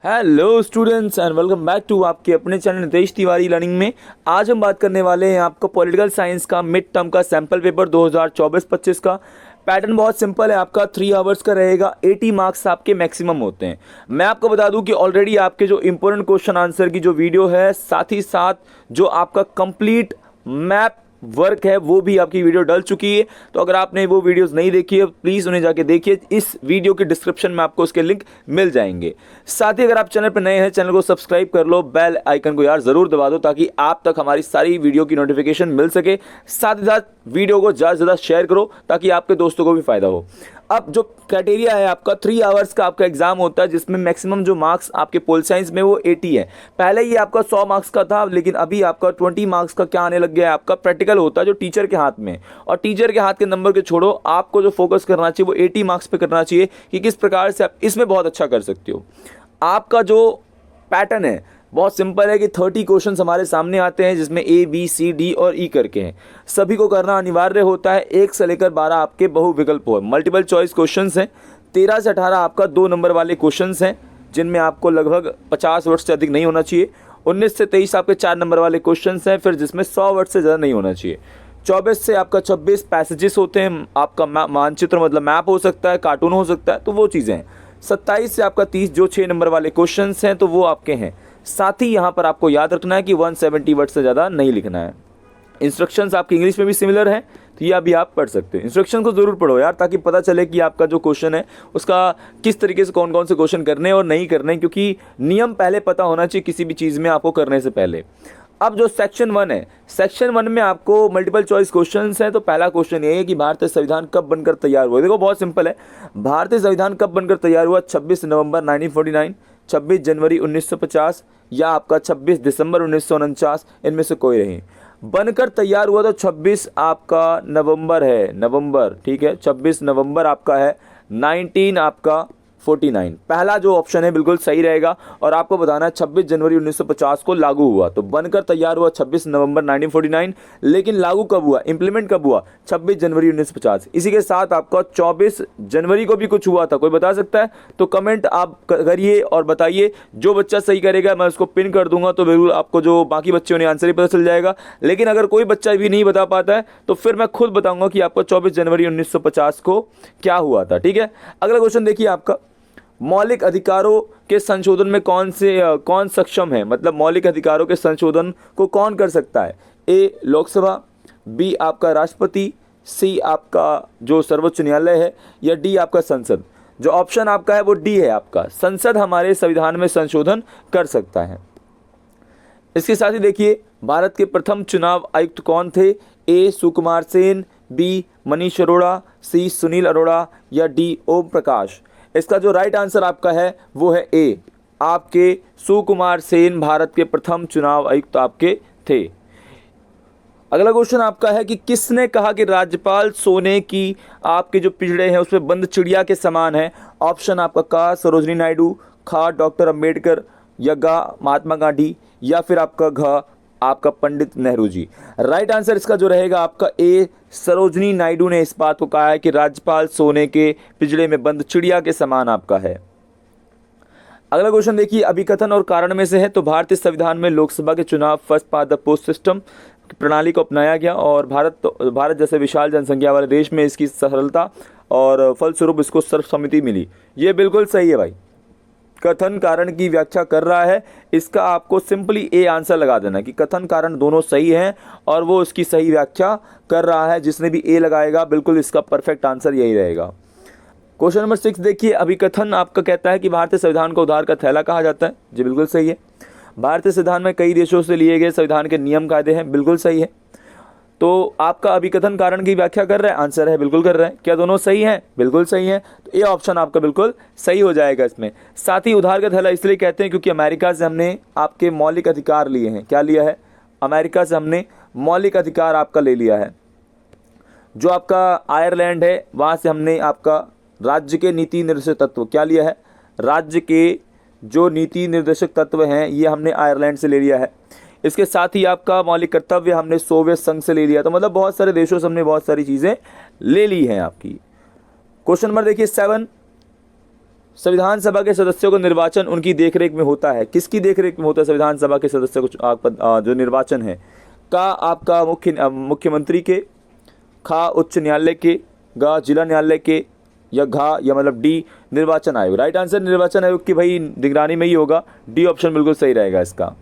Hello students and welcome back to आपके अपने channel Nitesh Tiwari learning में। आज हम बात करने वाले हैं आपका पॉलिटिकल साइंस का मिड टर्म का सैम्पल पेपर 2024-25 का। पैटर्न बहुत सिंपल है, आपका 3 आवर्स का रहेगा। 80 मार्क्स आपके मैक्सिमम होते हैं। मैं आपको बता दूं कि ऑलरेडी आपके जो इंपॉर्टेंट क्वेश्चन आंसर की जो वीडियो है, साथ ही साथ जो आपका कंप्लीट मैप वर्क है वो भी आपकी वीडियो डल चुकी है। तो अगर आपने वो वीडियोस नहीं देखी है प्लीज़ उन्हें जाके देखिए, इस वीडियो के डिस्क्रिप्शन में आपको उसके लिंक मिल जाएंगे। साथ ही अगर आप चैनल पर नए हैं, चैनल को सब्सक्राइब कर लो, बेल आइकन को यार ज़रूर दबा दो ताकि आप तक हमारी सारी वीडियो की नोटिफिकेशन मिल सके। साथ ही साथ वीडियो को ज़्यादा से ज़्यादा शेयर करो ताकि आपके दोस्तों को भी फ़ायदा हो। अब जो क्राइटेरिया है आपका 3 आवर्स का आपका एग्जाम होता है, जिसमें मैक्सिमम जो मार्क्स आपके पोल साइंस में वो 80 है। पहले ये आपका 100 मार्क्स का था, लेकिन अभी आपका 20 मार्क्स का क्या आने लग गया है, आपका प्रैक्टिकल होता है जो टीचर के हाथ में। और टीचर के हाथ के नंबर के छोड़ो, आपको जो फोकस करना चाहिए वो 80 मार्क्स पे करना चाहिए कि किस प्रकार से आप इसमें बहुत अच्छा कर सकते हो। आपका जो पैटर्न है बहुत सिंपल है कि 30 क्वेश्चंस हमारे सामने आते हैं, जिसमें ए बी सी डी और ई करके हैं। सभी को करना अनिवार्य होता है। 1 से लेकर 12 आपके बहुविकल्प हो, मल्टीपल चॉइस क्वेश्चंस हैं। 13 से 18 आपका 2 नंबर वाले क्वेश्चंस हैं, जिनमें आपको लगभग 50 वर्ड से अधिक नहीं होना चाहिए। 19 से 23 आपके 4 नंबर वाले क्वेश्चंस हैं, फिर जिसमें 100 वर्ड से ज़्यादा नहीं होना चाहिए। 24 से आपका 26 पैसेजेस होते हैं, आपका मानचित्र मतलब मैप हो सकता है, कार्टून हो सकता है, तो वो चीज़ें हैं। 27 से आपका 30 जो 6 नंबर वाले क्वेश्चंस हैं तो वो आपके हैं। साथ ही यहाँ पर आपको याद रखना है कि 170 वर्ड से ज़्यादा नहीं लिखना है। इंस्ट्रक्शंस आपकी इंग्लिश में भी सिमिलर है, तो ये अभी आप पढ़ सकते हो। इंस्ट्रक्शन को ज़रूर पढ़ो यार, ताकि पता चले कि आपका जो क्वेश्चन है उसका किस तरीके से कौन कौन से क्वेश्चन करने और नहीं करने, क्योंकि नियम पहले पता होना चाहिए किसी भी चीज़ में आपको करने से पहले। अब जो सेक्शन 1 है, सेक्शन 1 में आपको मल्टीपल चॉइस क्वेश्चंस हैं। तो पहला क्वेश्चन ये है कि भारतीय संविधान कब बनकर तैयार हुआ। देखो बहुत सिंपल है, भारतीय संविधान कब बनकर तैयार हुआ? 26 नवंबर 1949, 26 जनवरी 1950 या आपका 26 दिसंबर 1949, इनमें से कोई नहीं। बनकर तैयार हुआ तो 26 आपका नवंबर है, नवंबर, ठीक है, 26 नवंबर आपका है। 19 आपका 49, पहला जो ऑप्शन है बिल्कुल सही रहेगा। और आपको बताना है 26 जनवरी 1950 को लागू हुआ, तो बनकर तैयार हुआ 26 नवंबर 1949, लेकिन लागू कब हुआ, इंप्लीमेंट कब हुआ? 26 जनवरी 1950। इसी के साथ आपका 24 जनवरी को भी कुछ हुआ था, कोई बता सकता है? तो कमेंट आप करिए और बताइए। जो बच्चा सही करेगा मैं उसको पिन कर दूंगा, तो बिल्कुल आपको जो बाकी बच्चों ने आंसर ही पता चल जाएगा। लेकिन अगर कोई बच्चा भी नहीं बता पाता है तो फिर मैं खुद बताऊंगा कि आपको 24 जनवरी 1950 को क्या हुआ था, ठीक है। अगला क्वेश्चन देखिए आपका, मौलिक अधिकारों के संशोधन में कौन सक्षम है, मतलब मौलिक अधिकारों के संशोधन को कौन कर सकता है? ए लोकसभा, बी आपका राष्ट्रपति, सी आपका जो सर्वोच्च न्यायालय है, या डी आपका संसद। जो ऑप्शन आपका है वो डी है, आपका संसद हमारे संविधान में संशोधन कर सकता है। इसके साथ ही देखिए, भारत के प्रथम चुनाव आयुक्त कौन थे? ए सुकुमार सेन, बी मनीष अरोड़ा, सी सुनील अरोड़ा, या डी ओम प्रकाश। इसका जो राइट आंसर आपका है वो है ए, आपके सुकुमार सेन भारत के प्रथम चुनाव आयुक्त आपके थे। अगला क्वेश्चन आपका है कि किसने कहा कि राज्यपाल सोने की आपके जो पिंजड़े हैं उसमें बंद चिड़िया के समान है? ऑप्शन आपका का सरोजनी नायडू, खा डॉक्टर अंबेडकर, या गा महात्मा गांधी, या फिर आपका घ आपका पंडित नेहरू जी। राइट आंसर इसका जो रहेगा आपका ए, सरोजनी नायडू ने इस बात को कहा है कि राज्यपाल सोने के पिंजड़े में बंद चिड़िया के समान आपका है। अगला क्वेश्चन देखिए, अभिकथन और कारण में से है। तो भारतीय संविधान में लोकसभा के चुनाव first past the post system प्रणाली को अपनाया गया, और भारत जैसे विशाल जनसंख्या वाले देश में इसकी सरलता और फलस्वरूप इसको सर्वसम्मति मिली। ये बिल्कुल सही है भाई। कथन कारण की व्याख्या कर रहा है, इसका आपको सिंपली ए आंसर लगा देना कि कथन कारण दोनों सही हैं और वो इसकी सही व्याख्या कर रहा है। जिसने भी ए लगाएगा बिल्कुल इसका परफेक्ट आंसर यही रहेगा। क्वेश्चन नंबर 6 देखिए, अभिकथन आपका कहता है कि भारतीय संविधान को उधार का थैला कहा जाता है। जी बिल्कुल सही है। भारतीय संविधान में कई देशों से लिए गए संविधान के नियम कायदे हैं। बिल्कुल सही है। तो आपका अभिकथन कारण की व्याख्या कर रहा है, आंसर है बिल्कुल कर रहा है। क्या दोनों सही हैं? बिल्कुल सही है। तो ये ऑप्शन आपका बिल्कुल सही हो जाएगा इसमें। साथ ही उधार का थैला इसलिए कहते हैं क्योंकि अमेरिका से हमने आपके मौलिक अधिकार लिए हैं। क्या लिया है? अमेरिका से हमने मौलिक अधिकार आपका ले लिया है। जो आपका आयरलैंड है वहाँ से हमने आपका राज्य के नीति निर्देशक तत्व क्या लिया है? राज्य के जो नीति निर्देशक तत्व हैं ये हमने आयरलैंड से ले लिया है। इसके साथ ही आपका मौलिक कर्तव्य हमने सोवियत संघ से ले लिया। तो मतलब बहुत सारे देशों से हमने बहुत सारी चीज़ें ले ली हैं आपकी। क्वेश्चन नंबर देखिए 7, संविधान सभा के सदस्यों का निर्वाचन उनकी देखरेख में होता है। किसकी देखरेख में होता है संविधान सभा के सदस्यों को जो निर्वाचन है? का आपका मुख्यमंत्री के, खा उच्च न्यायालय के, गा जिला न्यायालय के, या घा या मतलब डी निर्वाचन आयोग। राइट आंसर निर्वाचन आयोग की भाई निगरानी में ही होगा। डी ऑप्शन बिल्कुल सही रहेगा इसका।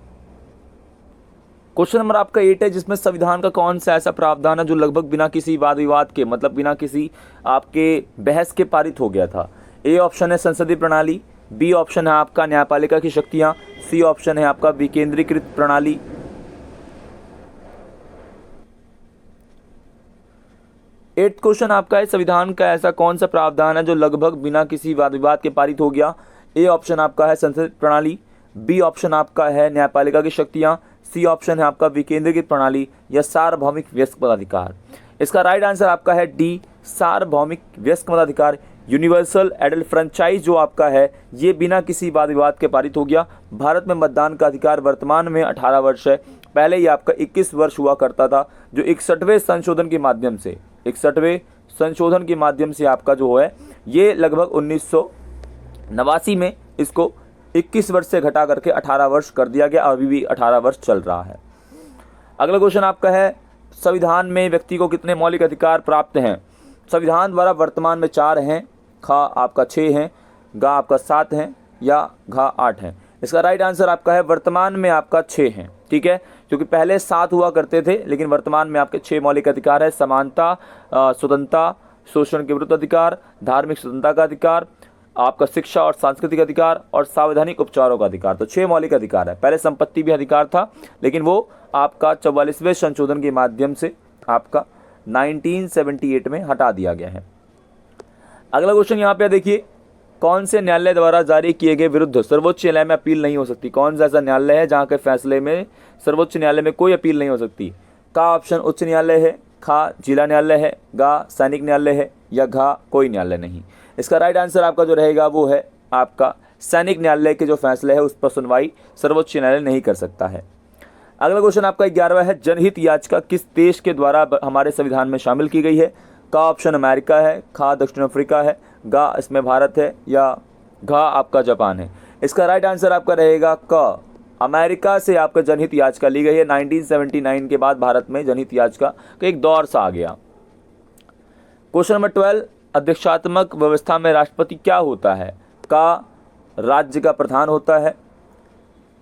क्वेश्चन नंबर आपका 8 है, जिसमें संविधान का कौन सा ऐसा प्रावधान है जो लगभग बिना किसी वाद विवाद के, मतलब बिना किसी आपके बहस के पारित हो गया था? ए ऑप्शन है संसदीय प्रणाली, बी ऑप्शन है आपका न्यायपालिका की शक्तियां, सी ऑप्शन है आपका विकेंद्रीकृत प्रणाली। एट्थ क्वेश्चन आपका है, संविधान का ऐसा कौन सा प्रावधान है जो लगभग बिना किसी वाद विवाद के पारित हो गया? ए ऑप्शन आपका है संसदीय प्रणाली, बी ऑप्शन आपका है न्यायपालिका की शक्तियां, सी ऑप्शन है आपका विकेंद्रीकृत प्रणाली, या सार्वभौमिक वयस्क मताधिकार। इसका राइट आंसर आपका है डी सार्वभौमिक वयस्क मताधिकार। यूनिवर्सल एडल्ट फ्रेंचाइज जो आपका है ये बिना किसी वाद विवाद के पारित हो गया। भारत में मतदान का अधिकार वर्तमान में 18 वर्ष है, पहले ये आपका 21 वर्ष हुआ करता था, जो 61वें संशोधन के माध्यम से 61वें संशोधन के माध्यम से आपका जो है ये लगभग 1989 में इसको 21 वर्ष से घटा करके 18 वर्ष कर दिया गया और अभी भी 18 वर्ष चल रहा है। अगला क्वेश्चन आपका है, संविधान में व्यक्ति को कितने मौलिक अधिकार प्राप्त हैं? संविधान द्वारा वर्तमान में 4 हैं, खा आपका 6 हैं, गा आपका 7 हैं, या घा 8 हैं। इसका राइट आंसर आपका है वर्तमान में आपका 6 हैं। ठीक है, क्योंकि पहले 7 हुआ करते थे, लेकिन वर्तमान में आपके 6 मौलिक अधिकार है। समानता, स्वतंत्रता, शोषण के विरुद्ध अधिकार, धार्मिक स्वतंत्रता का अधिकार, आपका शिक्षा और सांस्कृतिक अधिकार, और सावधानिक उपचारों का अधिकार। तो 6 मौलिक अधिकार है। पहले संपत्ति भी अधिकार था, लेकिन वो आपका 44वें संशोधन के माध्यम से आपका 1978 में हटा दिया गया है। अगला क्वेश्चन यहाँ पे देखिए, कौन से न्यायालय द्वारा जारी किए गए विरुद्ध सर्वोच्च न्यायालय में अपील नहीं हो सकती? कौन सा ऐसा न्यायालय है जहाँ के फैसले में सर्वोच्च न्यायालय में कोई अपील नहीं हो सकती? का ऑप्शन उच्च न्यायालय है, खा जिला न्यायालय है, गा सैनिक न्यायालय है, या घा कोई न्यायालय नहीं। इसका राइट आंसर आपका जो रहेगा वो है आपका सैनिक न्यायालय के जो फैसले है उस पर सुनवाई सर्वोच्च न्यायालय नहीं कर सकता है। अगला क्वेश्चन आपका 11वां है, जनहित याचिका किस देश के द्वारा हमारे संविधान में शामिल की गई है? का ऑप्शन अमेरिका है, खा दक्षिण अफ्रीका है, गा इसमें भारत है, या घा आपका जापान है। इसका राइट आंसर आपका रहेगा क अमेरिका से आपका जनहित याचिका ली गई है। 1979 के बाद भारत में जनहित याचिका का एक दौर सा आ गया। क्वेश्चन नंबर 12, अध्यक्षात्मक व्यवस्था में राष्ट्रपति क्या होता है? का राज्य का प्रधान होता है,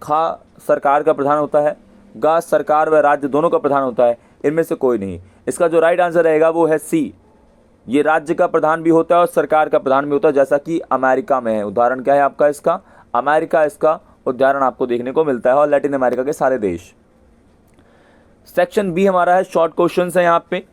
खा सरकार का प्रधान होता है, गा सरकार व राज्य दोनों का प्रधान होता है, इनमें से कोई नहीं। इसका जो राइट आंसर रहेगा वो है सी, ये राज्य का प्रधान भी होता है और सरकार का प्रधान भी होता है, जैसा कि अमेरिका में है। उदाहरण क्या है आपका इसका? अमेरिका इसका उदाहरण आपको देखने को मिलता है, और लैटिन अमेरिका के सारे देश। सेक्शन बी हमारा है, शॉर्ट क्वेश्चन है यहाँ पे।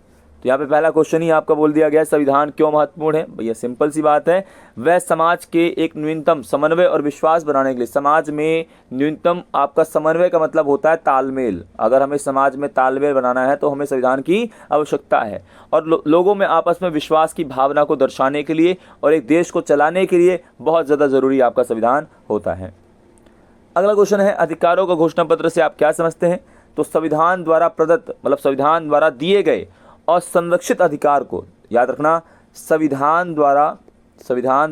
तो यहाँ पे पहला क्वेश्चन ही आपका बोल दिया गया है, संविधान क्यों महत्वपूर्ण है? भैया सिंपल सी बात है, वह समाज के एक न्यूनतम समन्वय और विश्वास बनाने के लिए, समाज में न्यूनतम आपका समन्वय का मतलब होता है तालमेल। अगर हमें समाज में तालमेल बनाना है तो हमें संविधान की आवश्यकता है, और लोगों में आपस में विश्वास की भावना को दर्शाने के लिए और एक देश को चलाने के लिए बहुत ज़्यादा ज़रूरी आपका संविधान होता है। अगला क्वेश्चन है, अधिकारों का घोषणा पत्र से आप क्या समझते हैं? तो संविधान द्वारा प्रदत्त मतलब संविधान द्वारा दिए गए और संरक्षित अधिकार को याद रखना। संविधान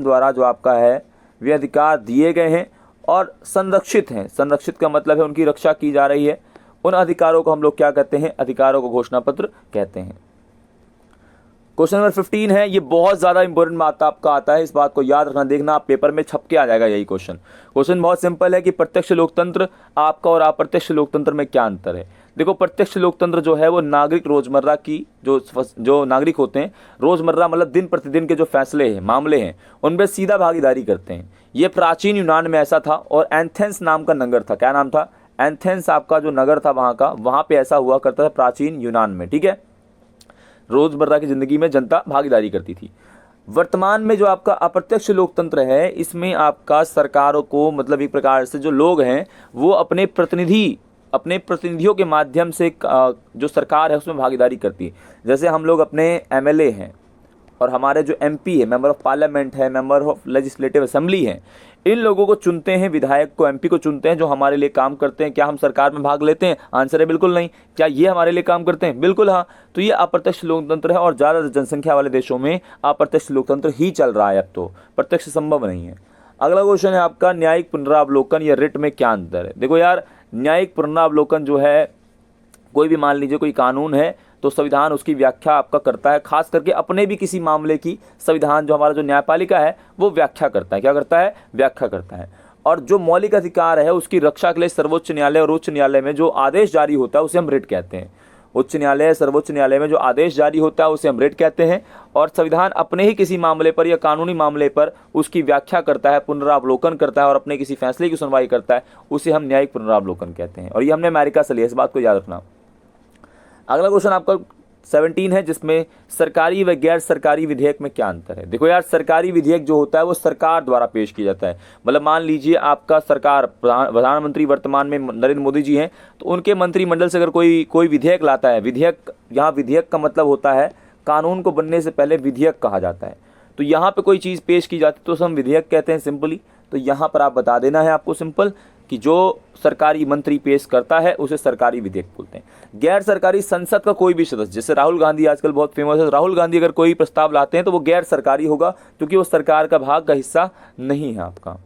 द्वारा जो आपका है वे अधिकार दिए गए हैं और संरक्षित हैं। संरक्षित का मतलब है उनकी रक्षा की जा रही है। उन अधिकारों को हम लोग क्या कहते हैं? अधिकारों को घोषणा पत्र कहते हैं। क्वेश्चन नंबर 15 है, ये बहुत ज़्यादा इंपॉर्टेंट बात आपका आता है, इस बात को याद रखना, देखना आप पेपर में छप के आ जाएगा यही क्वेश्चन। क्वेश्चन बहुत सिंपल है कि प्रत्यक्ष लोकतंत्र आपका और अप्रत्यक्ष लोकतंत्र में क्या अंतर है? देखो, प्रत्यक्ष लोकतंत्र जो है वो नागरिक रोजमर्रा की जो नागरिक होते हैं, रोजमर्रा मतलब दिन प्रतिदिन के जो फैसले हैं, मामले हैं, उनमें सीधा भागीदारी करते हैं। ये प्राचीन यूनान में ऐसा था, और एथेंस नाम का नगर था। क्या नाम था? एथेंस आपका जो नगर था वहाँ का, वहाँ पे ऐसा हुआ करता था प्राचीन यूनान में। ठीक है, रोजमर्रा की जिंदगी में जनता भागीदारी करती थी। वर्तमान में जो आपका अप्रत्यक्ष लोकतंत्र है, इसमें आपका सरकारों को मतलब एक प्रकार से जो लोग हैं वो अपने प्रतिनिधियों के माध्यम से जो सरकार है उसमें भागीदारी करती है। जैसे हम लोग अपने एमएलए हैं और हमारे जो एमपी है, मेंबर ऑफ पार्लियामेंट है, मेंबर ऑफ लेजिस्लेटिव असेंबली है, इन लोगों को चुनते हैं, विधायक को, एमपी को चुनते हैं जो हमारे लिए काम करते हैं। क्या हम सरकार में भाग लेते हैं? आंसर है बिल्कुल नहीं। क्या ये हमारे लिए काम करते हैं? बिल्कुल हाँ। तो ये अप्रत्यक्ष लोकतंत्र है, और ज़्यादा जनसंख्या वाले देशों में अप्रत्यक्ष लोकतंत्र ही चल रहा है अब तो, प्रत्यक्ष संभव नहीं है। अगला क्वेश्चन है आपका, न्यायिक पुनरावलोकन या रिट में क्या अंतर है। देखो यार, न्यायिक पुनरावलोकन जो है, कोई भी मान लीजिए कोई कानून है तो संविधान उसकी व्याख्या आपका करता है, खास करके अपने भी किसी मामले की संविधान जो हमारा जो न्यायपालिका है वो व्याख्या करता है। क्या करता है? व्याख्या करता है। और जो मौलिक अधिकार है उसकी रक्षा के लिए सर्वोच्च न्यायालय और उच्च न्यायालय में जो आदेश जारी होता है उसे हम रिट कहते हैं। उच्च न्यायालय, सर्वोच्च न्यायालय में जो आदेश जारी होता है उसे हम रिट कहते हैं। और संविधान अपने ही किसी मामले पर या कानूनी मामले पर उसकी व्याख्या करता है, पुनरावलोकन करता है और अपने किसी फैसले की सुनवाई करता है, उसे हम न्यायिक पुनरावलोकन कहते हैं। और ये हमने अमेरिका से लिया, इस बात को याद रखना। अगला क्वेश्चन आपका 17 है, जिसमें सरकारी व गैर सरकारी विधेयक में क्या अंतर है। देखो यार, सरकारी विधेयक जो होता है वो सरकार द्वारा पेश किया जाता है। मतलब मान लीजिए आपका सरकार, प्रधानमंत्री वर्तमान में नरेंद्र मोदी जी हैं, तो उनके मंत्रिमंडल से अगर कोई विधेयक लाता है, विधेयक, यहाँ विधेयक का मतलब होता है कानून को बनने से पहले विधेयक कहा जाता है। तो यहाँ पे कोई चीज़ पेश की जाती है तो उसे हम विधेयक कहते हैं सिंपली। तो यहाँ पर आप बता देना है आपको सिंपल कि जो सरकारी मंत्री पेश करता है उसे सरकारी विधेयक बोलते हैं। गैर सरकारी, संसद का कोई भी सदस्य, जैसे राहुल गांधी आजकल बहुत फेमस है, राहुल गांधी अगर कोई प्रस्ताव लाते हैं तो वो गैर सरकारी होगा क्योंकि वो सरकार का भाग का हिस्सा नहीं है आपका।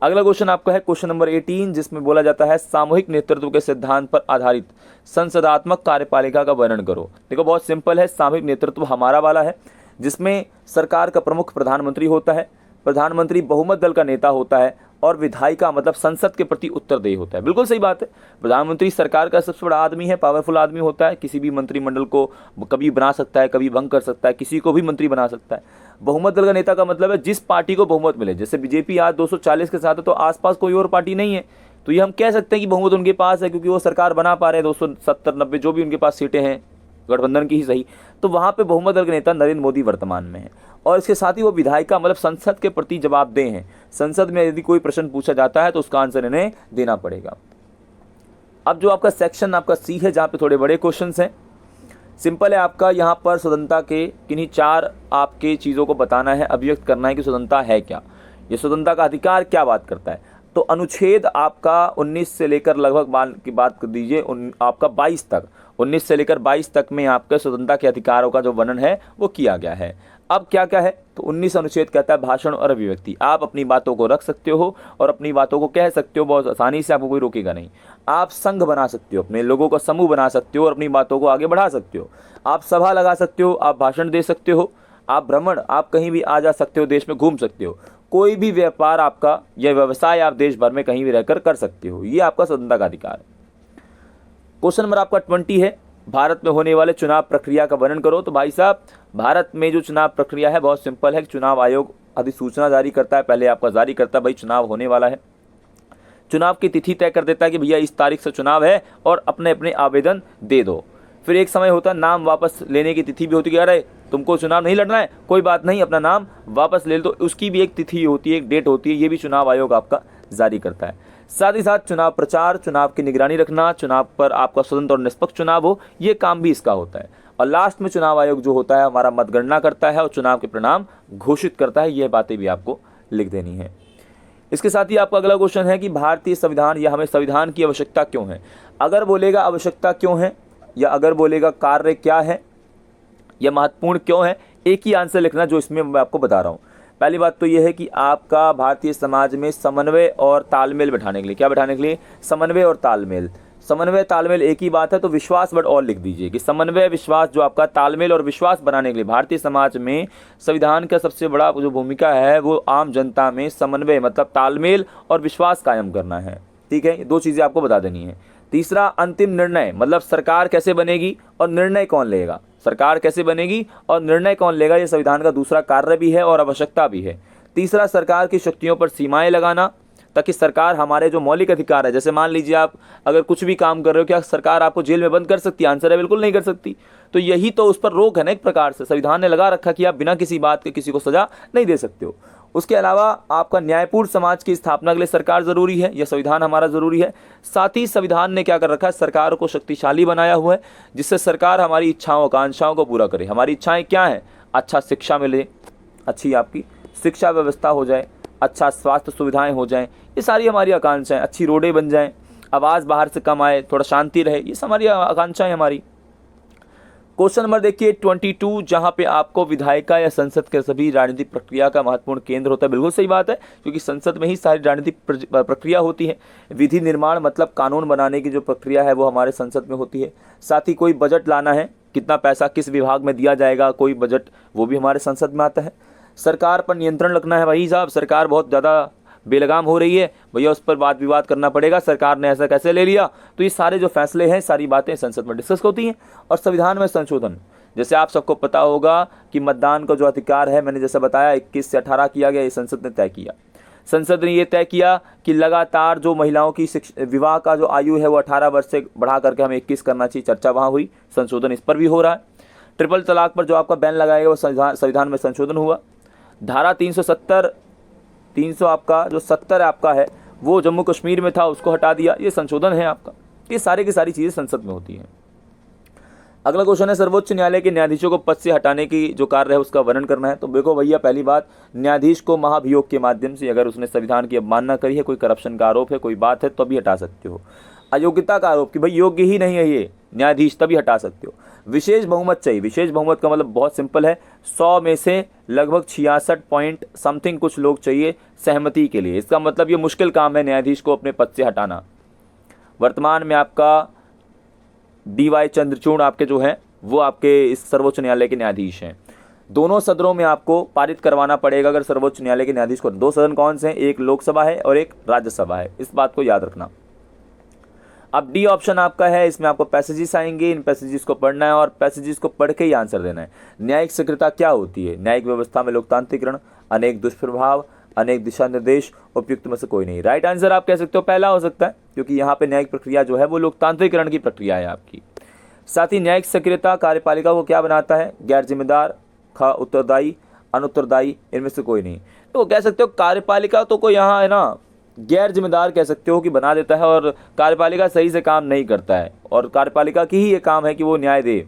अगला क्वेश्चन आपका है क्वेश्चन नंबर 18, जिसमें बोला जाता है सामूहिक नेतृत्व के सिद्धांत पर आधारित संसदात्मक कार्यपालिका का वर्णन करो। देखो बहुत सिंपल है, सामूहिक नेतृत्व हमारा वाला है जिसमें सरकार का प्रमुख प्रधानमंत्री होता है, प्रधानमंत्री बहुमत दल का नेता होता है और विधायिका मतलब संसद के प्रति उत्तरदायी होता है। बिल्कुल सही बात है, प्रधानमंत्री सरकार का सबसे बड़ा आदमी है, पावरफुल आदमी होता है, किसी भी मंत्रिमंडल को कभी बना सकता है, कभी भंग कर सकता है, किसी को भी मंत्री बना सकता है। बहुमत दल का नेता का मतलब है जिस पार्टी को बहुमत मिले, जैसे बीजेपी आज 240 के साथ है तो आसपास कोई और पार्टी नहीं है, तो ये हम कह सकते हैं कि बहुमत उनके पास है क्योंकि वो सरकार बना पा रहे हैं, 270-90 जो भी उनके पास सीटें हैं, गठबंधन की ही सही, तो वहाँ पे बहुमत दल के नेता नरेंद्र मोदी वर्तमान में है। और इसके साथ ही वो विधायिका मतलब संसद के प्रति जवाबदेह हैं। संसद में यदि कोई प्रश्न पूछा जाता है तो उसका आंसर इन्हें देना पड़ेगा। अब जो आपका सेक्शन आपका सी है, जहाँ पे थोड़े बड़े क्वेश्चंस हैं, सिंपल है आपका, यहाँ पर स्वतंत्रता के किन्हीं 4 आपके चीज़ों को बताना है, अभिव्यक्त करना है कि स्वतंत्रता है क्या, ये स्वतंत्रता का अधिकार क्या बात करता है। तो अनुच्छेद आपका 19 से लेकर लगभग की बात कर दीजिए आपका 22 तक, 19 से लेकर 22 तक में आपके स्वतंत्रता के अधिकारों का जो वर्णन है वो किया गया है। अब क्या क्या है, तो 19 अनुच्छेद कहता है भाषण और अभिव्यक्ति, आप अपनी बातों को रख सकते हो और अपनी बातों को कह सकते हो बहुत आसानी से, आपको कोई रोकेगा नहीं। आप संघ बना सकते हो, अपने लोगों का समूह बना सकते हो और अपनी बातों को आगे बढ़ा सकते हो। आप सभा लगा सकते हो, आप भाषण दे सकते हो, आप भ्रमण, आप कहीं भी आ जा सकते हो, देश में घूम सकते हो, कोई भी व्यापार आपका या व्यवसाय आप देश भर में कहीं भी रहकर कर सकते हो, ये आपका स्वतंत्रता का अधिकार है। क्वेश्चन नंबर आपका 20 है, भारत में होने वाले चुनाव प्रक्रिया का वर्णन करो। तो भाई साहब, भारत में जो चुनाव प्रक्रिया है बहुत सिंपल है, चुनाव आयोग अधिसूचना जारी करता है, पहले आपका जारी करता है भाई चुनाव होने वाला है, चुनाव की तिथि तय कर देता है कि भैया इस तारीख से चुनाव है और अपने अपने आवेदन दे दो। फिर एक समय होता है नाम वापस लेने की तिथि भी होती है, अरे तुमको चुनाव नहीं लड़ना है, कोई बात नहीं, अपना नाम वापस ले लो, उसकी भी एक तिथि होती है, एक डेट होती है, ये भी चुनाव आयोग आपका जारी करता है। साथ ही साथ चुनाव प्रचार, चुनाव की निगरानी रखना, चुनाव पर आपका स्वतंत्र और निष्पक्ष चुनाव हो, ये काम भी इसका होता है। और लास्ट में चुनाव आयोग जो होता है हमारा मतगणना करता है और चुनाव के परिणाम घोषित करता है, ये बातें भी आपको लिख देनी है। इसके साथ ही आपका अगला क्वेश्चन है कि भारतीय संविधान या हमें संविधान की आवश्यकता क्यों है। अगर बोलेगा आवश्यकता क्यों है या अगर बोलेगा कार्य क्या है या महत्वपूर्ण क्यों है, एक ही आंसर लिखना जो इसमें मैं आपको बता रहा हूँ। पहली बात तो यह है कि आपका भारतीय समाज में समन्वय और तालमेल बैठाने के लिए, क्या बैठाने के लिए, समन्वय और तालमेल। समन्वय तालमेल एक ही बात है, तो विश्वास वर्ड और लिख दीजिए कि समन्वय विश्वास, जो आपका तालमेल और विश्वास बनाने के लिए भारतीय समाज में संविधान का सबसे बड़ा जो भूमिका है वो आम जनता में समन्वय मतलब तालमेल और विश्वास कायम करना है। ठीक है, ये 2 चीज़ें आपको बता देनी है। तीसरा, अंतिम निर्णय मतलब सरकार कैसे बनेगी और निर्णय कौन लेगा, सरकार कैसे बनेगी और निर्णय कौन लेगा, ये संविधान का दूसरा कार्य भी है और आवश्यकता भी है। तीसरा, सरकार की शक्तियों पर सीमाएं लगाना ताकि सरकार हमारे जो मौलिक अधिकार है, जैसे मान लीजिए आप अगर कुछ भी काम कर रहे हो, क्या सरकार आपको जेल में बंद कर सकती है, आंसर है बिल्कुल नहीं कर सकती। तो यही तो उस पर रोक है ना, एक प्रकार से संविधान ने लगा रखा कि आप बिना किसी बात के किसी को सजा नहीं दे सकते हो। उसके अलावा आपका न्यायपूर्ण समाज की स्थापना के लिए सरकार ज़रूरी है, यह संविधान हमारा ज़रूरी है। साथ ही संविधान ने क्या कर रखा है, सरकार को शक्तिशाली बनाया हुआ है जिससे सरकार हमारी इच्छाओं आकांक्षाओं को पूरा करे। हमारी इच्छाएं क्या हैं, अच्छा शिक्षा मिले, अच्छी आपकी शिक्षा व्यवस्था हो जाए, अच्छा स्वास्थ्य सुविधाएं हो जाएं, ये सारी हमारी आकांक्षाएं, अच्छी रोडें बन जाएं, आवाज़ बाहर से कम आए, थोड़ा शांति रहे, ये हमारी आकांक्षाएं हमारी। क्वेश्चन नंबर देखिए 22, जहां पे आपको विधायिका या संसद के सभी राजनीतिक प्रक्रिया का महत्वपूर्ण केंद्र होता है। बिल्कुल सही बात है, क्योंकि संसद में ही सारी राजनीतिक प्रक्रिया होती है। विधि निर्माण मतलब कानून बनाने की जो प्रक्रिया है वो हमारे संसद में होती है। साथ ही कोई बजट लाना है, कितना पैसा किस विभाग में दिया जाएगा, कोई बजट, वो भी हमारे संसद में आता है। सरकार पर नियंत्रण रखना है, भाई साहब सरकार बहुत ज़्यादा बेलगाम हो रही है भैया, उस पर वाद विवाद करना पड़ेगा, सरकार ने ऐसा कैसे ले लिया। तो ये सारे जो फैसले हैं, सारी बातें संसद में डिस्कस होती हैं। और संविधान में संशोधन, जैसे आप सबको पता होगा कि मतदान का जो अधिकार है, मैंने जैसे बताया 21 से 18 किया गया, ये संसद ने तय किया। संसद ने ये तय किया कि लगातार जो महिलाओं की विवाह का जो आयु है वो 18 वर्ष से बढ़ा करके हमें 21 करना चाहिए। चर्चा वहाँ हुई, संशोधन इस पर भी हो रहा है। ट्रिपल तलाक पर जो आपका बैन लगाएगा वो संविधान में संशोधन हुआ। धारा 300 आपका जो 70 आपका है वो जम्मू कश्मीर में था, उसको हटा दिया, ये संशोधन है आपका। ये सारी की सारी चीज़ें संसद में होती हैं। अगला क्वेश्चन है सर्वोच्च न्यायालय के न्यायाधीशों को पद से हटाने की जो कार्य है उसका वर्णन करना है। तो देखो भैया, पहली बात, न्यायाधीश को महाभियोग के माध्यम से अगर उसने संविधान की अवमानना करी है, कोई करप्शन का आरोप है, कोई बात है, तो भी हटा सकते हो। अयोग्यता का आरोप कि भाई योग्य ही नहीं है ये न्यायाधीश, तभी हटा सकते हो। विशेष बहुमत चाहिए। विशेष बहुमत का मतलब बहुत सिंपल है, 100 में से लगभग 66 पॉइंट समथिंग कुछ लोग चाहिए सहमति के लिए। इसका मतलब ये मुश्किल काम है न्यायाधीश को अपने पद से हटाना। वर्तमान में आपका DY चंद्रचूड़ आपके जो हैं वो आपके इस सर्वोच्च न्यायालय के न्यायाधीश हैं। दोनों सदनों में आपको पारित करवाना पड़ेगा अगर सर्वोच्च न्यायालय के न्यायाधीश को। 2 सदन कौन से हैं? एक लोकसभा है और एक राज्यसभा है, इस बात को याद रखना। अब डी ऑप्शन आपका है, इसमें आपको पैसेजेस आएंगे, इन पैसेजेस को पढ़ना है और पैसेजेस को पढ़ के ही आंसर देना है। न्यायिक सक्रियता क्या होती है? न्यायिक व्यवस्था में लोकतांत्रिकरण, अनेक दुष्प्रभाव, अनेक दिशा निर्देश, उपयुक्त में से कोई नहीं। राइट आंसर आप कह सकते हो पहला हो सकता है, क्योंकि यहाँ पे न्यायिक प्रक्रिया जो है वो लोकतांत्रिकरण की प्रक्रिया है आपकी। साथ ही न्यायिक सक्रियता कार्यपालिका को क्या बनाता है? गैर जिम्मेदार, ख उत्तरदायी, अनुत्तरदायी, इनमें से कोई नहीं। तो कह सकते हो कार्यपालिका तो कोई यहाँ है ना गैर जिम्मेदार कह सकते हो कि बना देता है, और कार्यपालिका सही से काम नहीं करता है, और कार्यपालिका की ही ये काम है कि वो न्याय दे।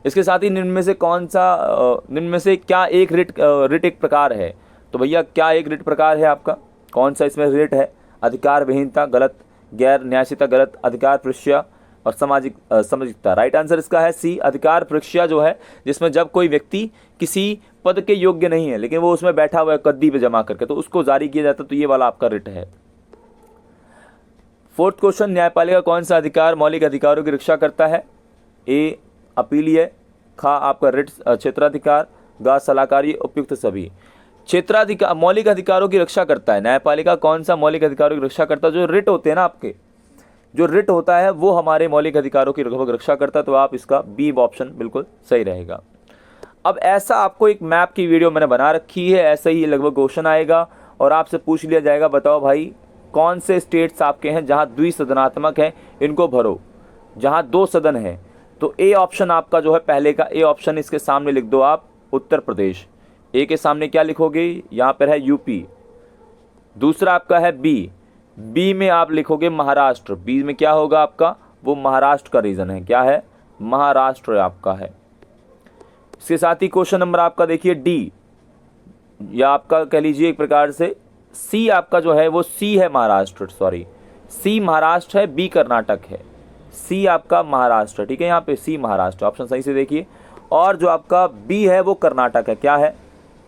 इसके साथ ही निम्न में से कौन सा, निम्न में से क्या एक रिट एक प्रकार है? तो भैया क्या एक रिट प्रकार है आपका? कौन सा इसमें रिट है? अधिकार विहीनता गलत, गैर न्यायशीता गलत, अधिकार परीक्षा और सामाजिकता। राइट आंसर इसका है सी, अधिकार परीक्षा जो है, जिसमें जब कोई व्यक्ति किसी पद के योग्य नहीं है लेकिन वो उसमें बैठा हुआ है कद्दी पे जमा करके, तो उसको जारी किया जाता है, तो ये वाला आपका रिट है। 4th क्वेश्चन, न्यायपालिका कौन सा अधिकार मौलिक अधिकारों की रक्षा करता है? ए अपीलीय, खा आपका रिट क्षेत्राधिकार, गा सलाहकारी, उपयुक्त सभी। क्षेत्राधिकार मौलिक अधिकारों की रक्षा करता है। न्यायपालिका कौन सा मौलिक अधिकारों की रक्षा करता है? जो रिट होते हैं ना आपके, जो रिट होता है वो हमारे मौलिक अधिकारों की लगभग रक्षा करता है, तो आप इसका बी ऑप्शन बिल्कुल सही रहेगा। अब ऐसा आपको एक मैप की वीडियो मैंने बना रखी है, ऐसे ही लगभग क्वेश्चन आएगा और आपसे पूछ लिया जाएगा, बताओ भाई कौन से स्टेट्स आपके हैं जहां द्विसदनात्मक है, इनको भरो। जहां 2 सदन है तो ए ऑप्शन आपका जो है पहले का ए ऑप्शन, इसके सामने लिख दो आप उत्तर प्रदेश। ए के सामने क्या लिखोगे? यहाँ पर है यूपी। दूसरा आपका है बी में आप लिखोगे महाराष्ट्र। बी में क्या होगा आपका? वो महाराष्ट्र का रीजन है। क्या है? महाराष्ट्र आपका है। इसके साथ ही क्वेश्चन नंबर आपका देखिए डी, या आपका कह लीजिए एक प्रकार से सी आपका जो है वो सी है महाराष्ट्र, सॉरी सी महाराष्ट्र है, बी कर्नाटक है। सी आपका महाराष्ट्र, ठीक है, यहाँ पे सी महाराष्ट्र ऑप्शन सही से देखिए। और जो आपका बी है वो कर्नाटक है। क्या है?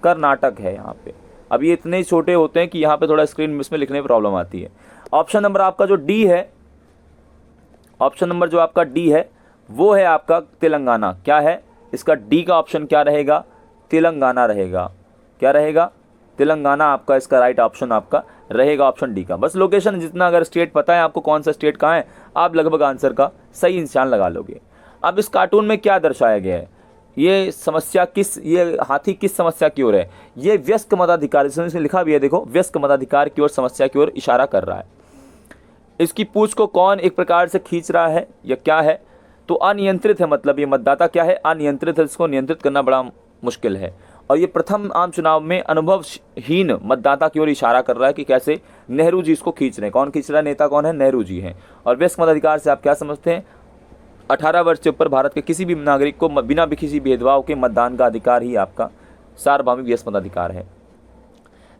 कर्नाटक है यहाँ पे। अब ये इतने छोटे होते हैं कि यहाँ पे थोड़ा स्क्रीन में इसमें लिखने में प्रॉब्लम आती है। ऑप्शन नंबर आपका जो डी है, ऑप्शन नंबर जो आपका डी है वो है आपका तेलंगाना। क्या है? इसका डी का ऑप्शन क्या रहेगा? तेलंगाना रहेगा। क्या रहेगा? तेलंगाना आपका इसका राइट ऑप्शन आपका रहेगा, ऑप्शन डी का। बस लोकेशन जितना अगर स्टेट पता है आपको कौन सा स्टेट कहाँ है, आप लगभग आंसर का सही निशान लगा लोगे। अब इस कार्टून में क्या दर्शाया गया है? ये समस्या ये हाथी किस समस्या की ओर है? ये व्यस्क मताधिकार, इसमें लिखा भी है देखो, व्यस्क मताधिकार की ओर, समस्या की ओर इशारा कर रहा है। इसकी पूंछ को कौन एक प्रकार से खींच रहा है या क्या है? तो अनियंत्रित है, मतलब ये मतदाता क्या है? अनियंत्रित है, इसको नियंत्रित करना बड़ा मुश्किल है। और ये प्रथम आम चुनाव में अनुभवहीन मतदाता की ओर इशारा कर रहा है कि कैसे नेहरू जी इसको खींच रहे हैं। कौन खींच रहा है? नेता कौन है? नेहरू जी हैं। और व्यस्क मताधिकार से आप क्या समझते हैं? 18 वर्ष से ऊपर भारत के किसी भी नागरिक को बिना किसी भेदभाव के मतदान का अधिकार ही आपका सार्वभौमिक व्यस्क मताधिकार है।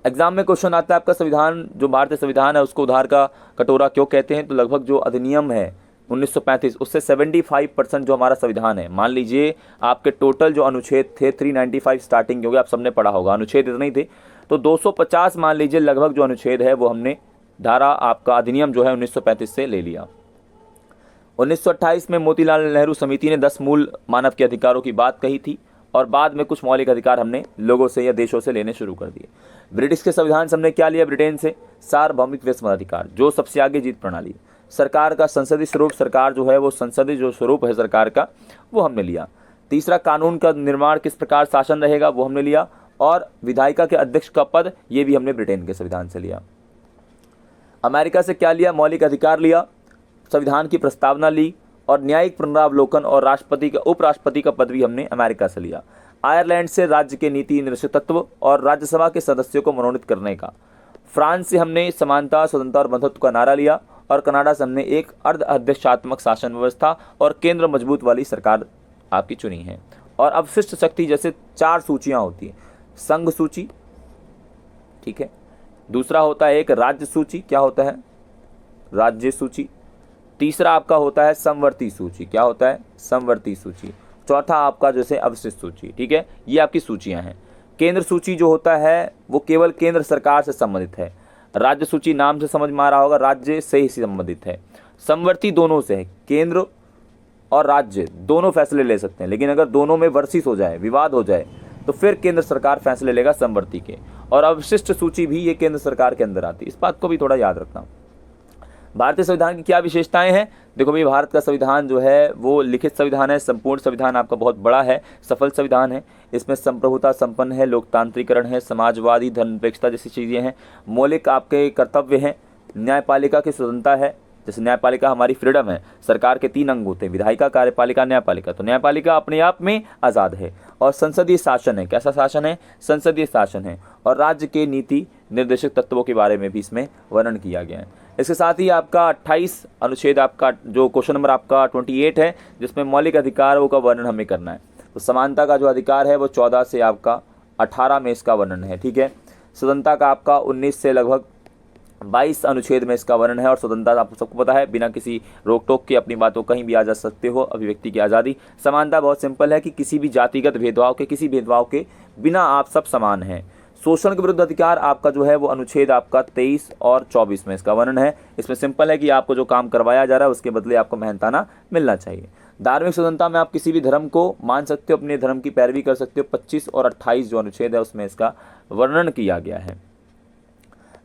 एग्जाम में क्वेश्चन आता है आपका संविधान, जो भारतीय संविधान है उसको उधार का कटोरा क्यों कहते हैं? तो लगभग जो अधिनियम है 1935, उससे 75% जो हमारा संविधान है, मान लीजिए आपके टोटल जो अनुच्छेद थे 395 स्टार्टिंग हो गया, आप सबने पढ़ा होगा, अनुच्छेद इतने ही थे, तो 250 मान लीजिए लगभग जो अनुच्छेद है वो हमने धारा आपका अधिनियम जो है 1935 से ले लिया। 1928 में मोतीलाल नेहरू समिति ने 10 मूल मानव के अधिकारों की बात कही थी और बाद में कुछ मौलिक अधिकार हमने लोगों से या देशों से लेने शुरू कर दिए। ब्रिटिश के संविधान से हमने क्या लिया ब्रिटेन से? सार्वभौमिक विस्मताधिकार, जो सबसे आगे जीत प्रणाली। सरकार का संसदीय स्वरूप, सरकार जो है वो संसदीय जो स्वरूप है सरकार का वो हमने लिया। तीसरा, कानून का निर्माण किस प्रकार शासन रहेगा वो हमने लिया। और विधायिका के अध्यक्ष का पद, ये भी हमने ब्रिटेन के संविधान से लिया। अमेरिका से क्या लिया? मौलिक अधिकार लिया, संविधान की प्रस्तावना ली और न्यायिक पुनरावलोकन और राष्ट्रपति का उपराष्ट्रपति का पद भी हमने अमेरिका से लिया। आयरलैंड से राज्य के नीति निर्देशक तत्व और राज्यसभा के सदस्यों को मनोनीत करने का। फ्रांस से हमने समानता, स्वतंत्रता और बंधुत्व का नारा लिया और कनाडा से हमने एक अर्ध अध्यक्षात्मक शासन व्यवस्था और केंद्र मजबूत वाली सरकार आपकी चुनी है। और अवशिष्ट शक्ति जैसे 4 सूचियां होती हैं। संघ सूची, ठीक है, दूसरा होता है एक राज्य सूची, क्या होता है? राज्य सूची। तीसरा आपका होता है समवर्ती सूची, क्या होता है? समवर्ती सूची। चौथा आपका जैसे अवशिष्ट सूची, ठीक है, ये आपकी सूचियां हैं। केंद्र सूची जो होता है वो केवल केंद्र सरकार से संबंधित है। राज्य सूची नाम से समझ में आ रहा होगा, राज्य से ही संबंधित है। समवर्ती दोनों से है, केंद्र और राज्य दोनों फैसले ले सकते हैं, लेकिन अगर दोनों में वर्षिस हो जाए, विवाद हो जाए, तो फिर केंद्र सरकार फैसले लेगा समवर्ती के। और अवशिष्ट सूची भी ये केंद्र सरकार के अंदर आती है, इस बात को भी थोड़ा याद रखना। भारतीय संविधान की क्या विशेषताएं हैं? देखो भाई, भारत का संविधान जो है वो लिखित संविधान है, संपूर्ण संविधान आपका बहुत बड़ा है, सफल संविधान है। इसमें संप्रभुता संपन्न है, लोकतांत्रिकरण है, समाजवादी, धर्मनिरपेक्षता जैसी चीज़ें हैं। मौलिक आपके कर्तव्य हैं, न्यायपालिका की स्वतंत्रता है, जैसे न्यायपालिका हमारी फ्रीडम है। सरकार के 3 अंग होते हैं, विधायिका, कार्यपालिका, न्यायपालिका। तो न्यायपालिका अपने आप में आज़ाद है। और संसदीय शासन है, कैसा शासन है? संसदीय शासन है। और राज्य के नीति निर्देशक तत्वों के बारे में भी इसमें वर्णन किया गया है। इसके साथ ही आपका 28 अनुच्छेद, आपका जो क्वेश्चन नंबर आपका 28 है, जिसमें मौलिक अधिकारों का वर्णन हमें करना है। तो समानता का जो अधिकार है वो 14 से आपका 18 में इसका वर्णन है, ठीक है। स्वतंत्रता का आपका 19 से लगभग 22 अनुच्छेद में इसका वर्णन है। और स्वतंत्रता आपको सबको पता है, बिना किसी रोक टोक के अपनी बातों कहीं भी आ जा सकते हो, अभिव्यक्ति की आज़ादी। समानता बहुत सिंपल है कि किसी भी जातिगत भेदभाव के, किसी भेदभाव के बिना आप सब समान हैं। शोषण के विरुद्ध अधिकार आपका जो है वो अनुच्छेद आपका 23 और 24 में इसका वर्णन है। इसमें सिंपल है कि आपको जो काम करवाया जा रहा है उसके बदले आपको मेहनताना मिलना चाहिए। धार्मिक स्वतंत्रता में आप किसी भी धर्म को मान सकते हो, अपने धर्म की पैरवी कर सकते हो। 25 और 28 जो अनुच्छेद है उसमें इसका वर्णन किया गया है।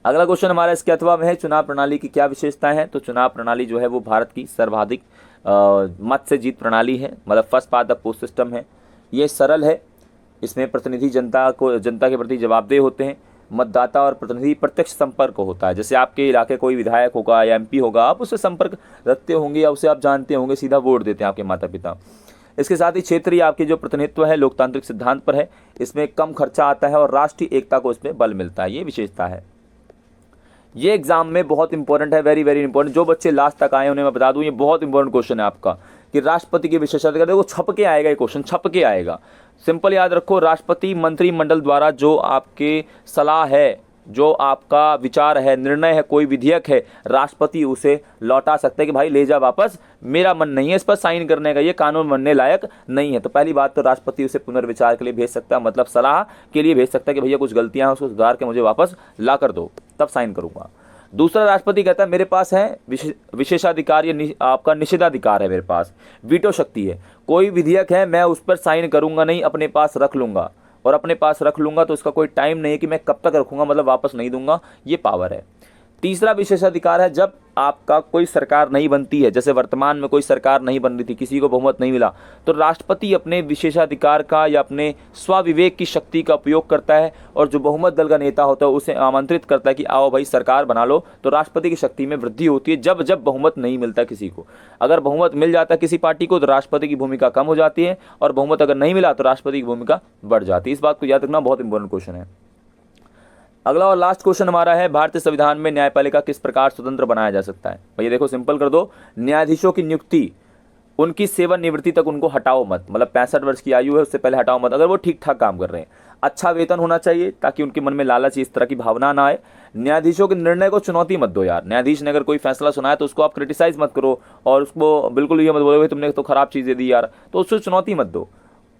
अगला क्वेश्चन हमारा इसके अथवा में है, चुनाव प्रणाली की क्या विशेषताएं हैं? तो चुनाव प्रणाली जो है वो भारत की सर्वाधिक मत से जीत प्रणाली है, मतलब first past the post system है। ये सरल है, इसमें प्रतिनिधि जनता के प्रति जवाबदेह होते हैं। मतदाता और प्रतिनिधि प्रत्यक्ष संपर्क होता है, जैसे आपके इलाके कोई विधायक होगा या MP होगा, आप उससे संपर्क रखते होंगे या उसे आप जानते होंगे, सीधा वोट देते हैं आपके माता पिता। इसके साथ ही क्षेत्रीय आपकी जो प्रतिनिधित्व है लोकतांत्रिक सिद्धांत पर है, इसमें कम खर्चा आता है और राष्ट्रीय एकता को इसमें बल मिलता है, ये विशेषता है। ये एग्जाम में बहुत इंपॉर्टेंट है, वेरी वेरी इंपॉर्टेंट। जो बच्चे लास्ट तक आए उन्हें मैं बता दूं, ये बहुत इंपॉर्टेंट क्वेश्चन है आपका कि राष्ट्रपति के विशेषाधिकार, देखो छप के आएगा ये क्वेश्चन, छप के आएगा। सिंपल याद रखो, राष्ट्रपति मंत्रिमंडल द्वारा जो आपके सलाह है, जो आपका विचार है, निर्णय है, कोई विधेयक है, राष्ट्रपति उसे लौटा सकते हैं कि भाई ले जा वापस, मेरा मन नहीं है इस पर साइन करने का, ये कानून बनने लायक नहीं है। तो पहली बात तो राष्ट्रपति उसे पुनर्विचार के लिए भेज सकता है, मतलब सलाह के लिए भेज सकता है कि भैया कुछ गलतियां हैं उसको सुधार के मुझे वापस ला कर दो, तब साइन करूंगा। दूसरा, राष्ट्रपति कहता है मेरे पास है विशेषाधिकार या आपका निषेधाधिकार है, मेरे पास वीटो शक्ति है, कोई विधेयक है मैं उस पर साइन करूंगा नहीं, अपने पास रख लूंगा। और अपने पास रख लूंगा तो इसका कोई टाइम नहीं है कि मैं कब तक रखूंगा, मतलब वापस नहीं दूंगा, ये पावर है। तीसरा विशेषाधिकार है जब आपका कोई सरकार नहीं बनती है, जैसे वर्तमान में कोई सरकार नहीं बन रही थी, किसी को बहुमत नहीं मिला, तो राष्ट्रपति अपने विशेषाधिकार का या अपने स्वाविवेक की शक्ति का उपयोग करता है और जो बहुमत दल का नेता होता है उसे आमंत्रित करता है कि आओ भाई सरकार बना लो। तो राष्ट्रपति की शक्ति में वृद्धि होती है जब जब बहुमत नहीं मिलता किसी को। अगर बहुमत मिल जाता है किसी पार्टी को तो राष्ट्रपति की भूमिका कम हो जाती है, और बहुमत अगर नहीं मिला तो राष्ट्रपति की भूमिका बढ़ जाती है। इस बात को याद रखना, बहुत इंपॉर्टेंट क्वेश्चन है। अगला और लास्ट क्वेश्चन हमारा है, भारतीय संविधान में न्यायपालिका किस प्रकार स्वतंत्र बनाया जा सकता है? भैया देखो सिंपल कर दो, न्यायाधीशों की नियुक्ति, उनकी सेवानिवृत्ति तक उनको हटाओ मत, मतलब 65 वर्ष की आयु है उससे पहले हटाओ मत, अगर वो ठीक ठाक काम कर रहे हैं। अच्छा वेतन होना चाहिए ताकि उनके मन में लालच इस तरह की भावना ना आए। न्यायाधीशों के निर्णय को चुनौती मत दो यार। न्यायाधीश ने अगर कोई फैसला सुनाया तो उसको आप क्रिटिसाइज मत करो और उसको बिल्कुल ये मत बोलो भाई तुमने तो खराब चीज़ें दी यार, तो उसको चुनौती मत दो।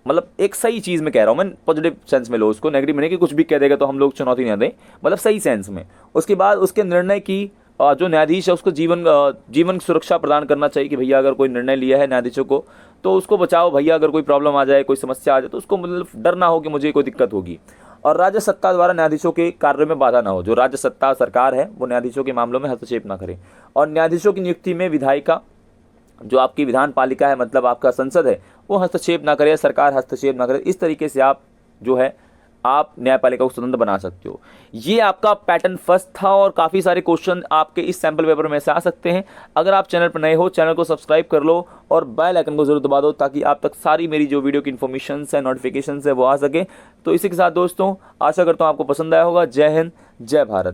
मतलब एक सही चीज़ में कह रहा हूँ मैं, पॉजिटिव सेंस में लो उसको, नेगेटिव में नहीं कि कुछ भी कह देगा तो हम लोग चुनौती ना दें, मतलब सही सेंस में। उसके बाद उसके निर्णय की जो न्यायाधीश है उसको जीवन सुरक्षा प्रदान करना चाहिए कि भैया अगर कोई निर्णय लिया है न्यायाधीशों को तो उसको बचाओ भैया, अगर कोई प्रॉब्लम आ जाए, कोई समस्या आ जाए तो उसको मतलब डर ना हो कि मुझे कोई दिक्कत होगी। और राज्य सत्ता द्वारा न्यायाधीशों के कार्य में बाधा ना हो, जो राज्य सत्ता सरकार है वो न्यायाधीशों के मामलों में हस्तक्षेप ना करे। और न्यायाधीशों की नियुक्ति में विधायिका जो आपकी विधान पालिका है, मतलब आपका संसद है, वो हस्तक्षेप ना करे, सरकार हस्तक्षेप ना करे। इस तरीके से आप जो है आप न्यायपालिका को स्वतंत्र बना सकते हो। ये आपका पैटर्न फर्स्ट था और काफ़ी सारे क्वेश्चन आपके इस सैम्पल पेपर में से आ सकते हैं। अगर आप चैनल पर नए हो, चैनल को सब्सक्राइब कर लो और बेल आइकन को जरूर दबा दो ताकि आप तक सारी मेरी जो वीडियो की इन्फॉर्मेशन है, नोटिफिकेशन है वो आ सके। तो इसी के साथ दोस्तों आशा करता हूँ आपको पसंद आया होगा। जय हिंद, जय भारत।